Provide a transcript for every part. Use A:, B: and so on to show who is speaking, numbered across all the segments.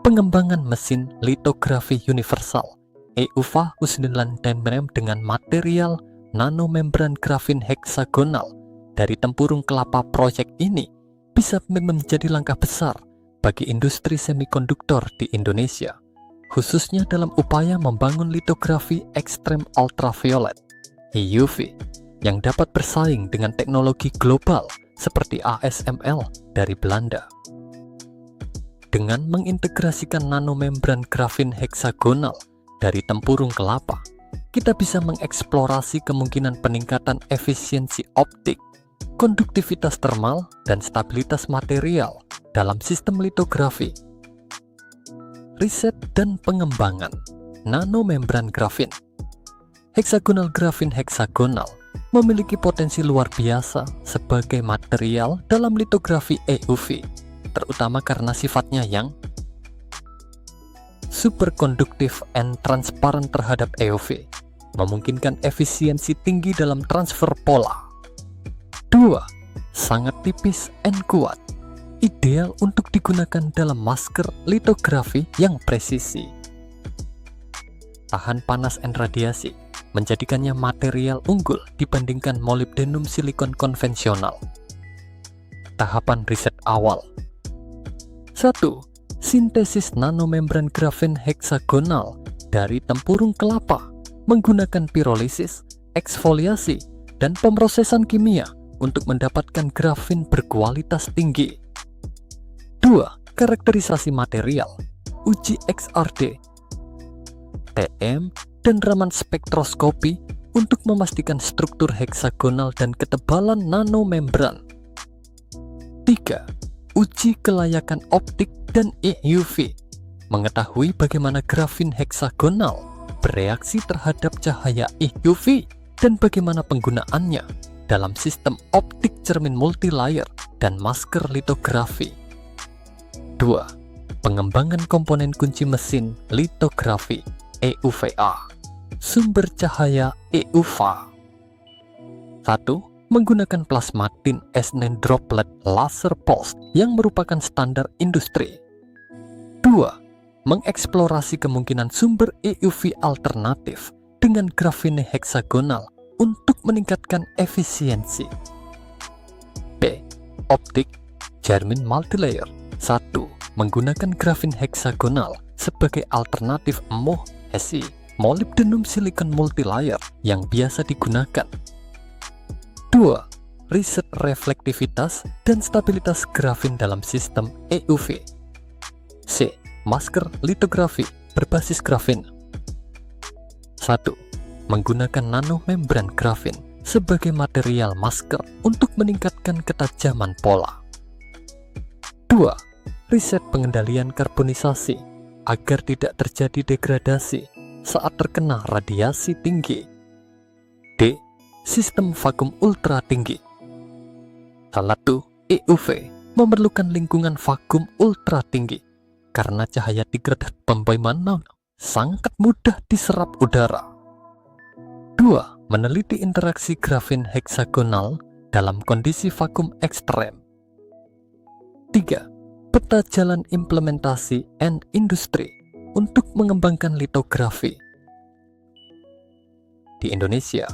A: pengembangan mesin litografi universal EUV Husnul dengan material nanomembran grafin heksagonal dari tempurung kelapa. Proyek ini bisa menjadi langkah besar bagi industri semikonduktor di Indonesia, khususnya dalam upaya membangun litografi ekstrem ultraviolet EUV yang dapat bersaing dengan teknologi global seperti ASML dari Belanda. Dengan mengintegrasikan nanomembran grafin heksagonal dari tempurung kelapa, kita bisa mengeksplorasi kemungkinan peningkatan efisiensi optik, konduktivitas termal, dan stabilitas material dalam sistem litografi. Riset dan pengembangan nanomembran grafin heksagonal. Grafin heksagonal memiliki potensi luar biasa sebagai material dalam litografi EUV, terutama karena sifatnya yang superkonduktif and transparan terhadap EUV, memungkinkan efisiensi tinggi dalam transfer pola. 2. Sangat tipis and kuat, ideal untuk digunakan dalam masker litografi yang presisi. Tahan panas and radiasi, menjadikannya material unggul dibandingkan molybdenum silikon konvensional. Tahapan riset awal. 1. Sintesis nanomembran grafin heksagonal dari tempurung kelapa menggunakan pirolisis, eksfoliasi, dan pemrosesan kimia untuk mendapatkan grafin berkualitas tinggi. 2. Karakterisasi material, uji XRD, TM, dan Raman spektroskopi untuk memastikan struktur heksagonal dan ketebalan nanomembran. 3. Uji kelayakan optik dan EUV, mengetahui bagaimana grafin heksagonal bereaksi terhadap cahaya EUV dan bagaimana penggunaannya dalam sistem optik cermin multilayer dan masker litografi. 2. Pengembangan komponen kunci mesin litografi EUVA, sumber cahaya EUV. 1. Menggunakan plasma tin S9 droplet laser pulse yang merupakan standar industri. 2. Mengeksplorasi kemungkinan sumber EUV alternatif dengan grafin heksagonal untuk meningkatkan efisiensi. B. Optik cermin multilayer. 1. Menggunakan grafin heksagonal sebagai alternatif MOH-SI, molybdenum silicon multilayer yang biasa digunakan. 2. Riset reflektivitas dan stabilitas grafin dalam sistem EUV. C. Masker litografi berbasis grafin. 1. Menggunakan nanomembran grafin sebagai material masker untuk meningkatkan ketajaman pola. 2. Riset pengendalian karbonisasi agar tidak terjadi degradasi saat terkena radiasi tinggi. D. Sistem vakum ultra tinggi. 1. EUV memerlukan lingkungan vakum ultra tinggi karena cahaya degradat pembayaran sangat mudah diserap udara. 2. Meneliti interaksi grafin heksagonal dalam kondisi vakum ekstrem. 3. Peta jalan implementasi and industri untuk mengembangkan litografi. Di Indonesia,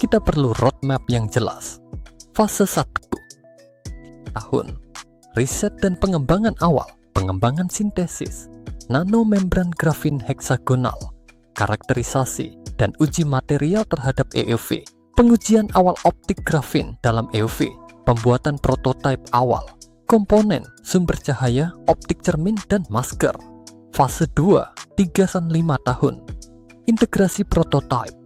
A: kita perlu roadmap yang jelas. Fase 1. Tahun. Riset dan pengembangan awal. Pengembangan sintesis nanomembran grafin heksagonal, karakterisasi dan uji material terhadap EUV, pengujian awal optik grafin dalam EUV, pembuatan prototipe awal, komponen, sumber cahaya, optik cermin, dan masker. Fase 2, 3-5 tahun. Integrasi prototipe,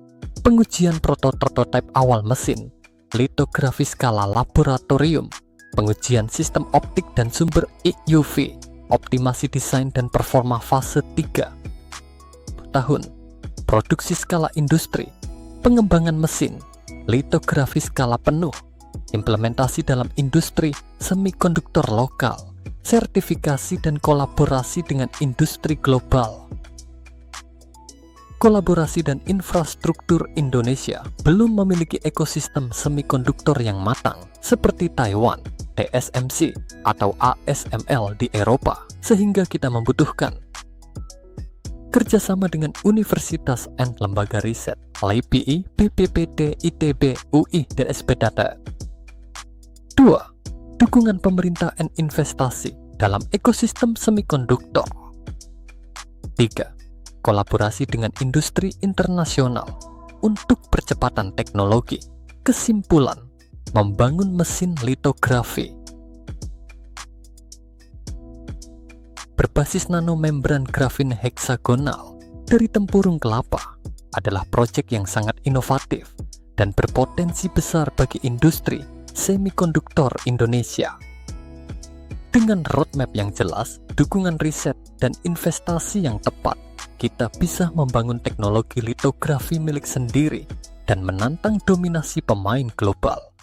A: pengujian prototipe awal mesin, litografi skala laboratorium, pengujian sistem optik dan sumber EUV, optimasi desain dan performa. Fase 3 tahun. Produksi skala industri, pengembangan mesin, litografi skala penuh, implementasi dalam industri semikonduktor lokal, sertifikasi dan kolaborasi dengan industri global. Kolaborasi dan infrastruktur Indonesia belum memiliki ekosistem semikonduktor yang matang seperti Taiwan, TSMC, atau ASML di Eropa, sehingga kita membutuhkan kerjasama dengan universitas dan lembaga riset, LIPI, BPPT, ITB, UI, dan SPDT. 2. Dukungan pemerintah dan investasi dalam ekosistem semikonduktor. 3. Kolaborasi dengan industri internasional untuk percepatan teknologi. Kesimpulan, membangun mesin litografi berbasis nanomembran grafin heksagonal dari tempurung kelapa adalah proyek yang sangat inovatif dan berpotensi besar bagi industri semikonduktor Indonesia. Dengan roadmap yang jelas, dukungan riset, dan investasi yang tepat, kita bisa membangun teknologi litografi milik sendiri dan menantang dominasi pemain global.